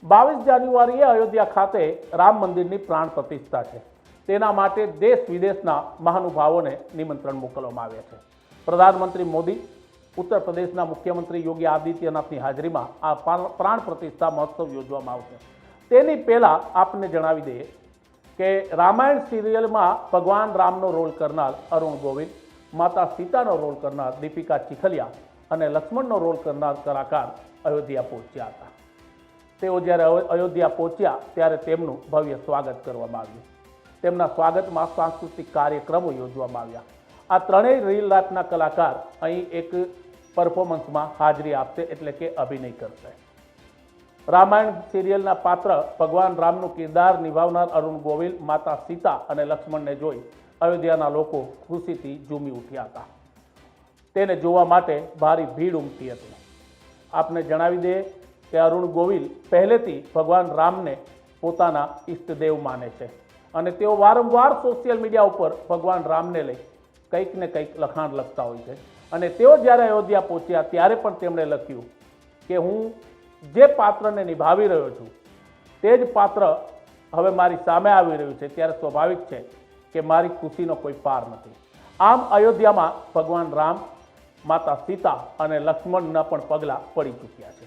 બાવીસ જાન્યુઆરીએ અયોધ્યા ખાતે રામ મંદિરની પ્રાણ પ્રતિષ્ઠા છે। તેના માટે દેશ વિદેશના મહાનુભાવોને નિમંત્રણ મોકલવામાં આવ્યા છે। પ્રધાનમંત્રી મોદી, ઉત્તર પ્રદેશના મુખ્યમંત્રી યોગી આદિત્યનાથની હાજરીમાં આ પ્રાણ પ્રતિષ્ઠા મહોત્સવ યોજવામાં આવશે। તેની પહેલા આપને જણાવી દઈએ કે રામાયણ સિરિયલમાં ભગવાન રામનો રોલ કરનાર અરુણ ગોવિલ, માતા સીતાનો રોલ કરનાર દીપિકા ચીખલિયા અને લક્ષ્મણનો રોલ કરનાર કલાકાર અયોધ્યા પહોંચ્યા હતા। તેઓ જ્યારે અયોધ્યા પહોંચ્યા ત્યારે તેમનું ભવ્ય સ્વાગત કરવામાં આવ્યું। તેમના સ્વાગતમાં સાંસ્કૃતિક કાર્યક્રમો યોજવામાં આવ્યા। આ ત્રણેય રીલ રાતના કલાકાર અહીં એક પરફોર્મન્સમાં હાજરી આપશે, એટલે કે અભિનય કરશે। રામાયણ સિરિયલના પાત્ર ભગવાન રામનું કિરદાર નિભાવનાર અરુણ ગોવિલ, માતા સીતા અને લક્ષ્મણને જોઈ અયોધ્યાના લોકો ખુશીથી ઝૂમી ઉઠ્યા હતા। તેને જોવા માટે ભારી ભીડ ઉમટી હતી। આપને જણાવી દઈએ કે અરુણ ગોવિલ પહેલેથી ભગવાન રામને પોતાના ઈષ્ટદેવ માને છે અને તેઓ વારંવાર સોશિયલ મીડિયા ઉપર ભગવાન રામને લઈ કંઈક ને કંઈક લખાણ લખતા હોય છે અને તેઓ જ્યારે અયોધ્યા પહોંચ્યા ત્યારે પણ તેમણે લખ્યું કે હું જે પાત્રને નિભાવી રહ્યો છું તે જ પાત્ર હવે મારી સામે આવી રહ્યું છે, ત્યારે સ્વાભાવિક છે કે મારી ખુશીનો કોઈ પાર નથી। આમ અયોધ્યામાં ભગવાન રામ, માતા સીતા અને લક્ષ્મણના પણ પગલાં પડી ચૂક્યા છે।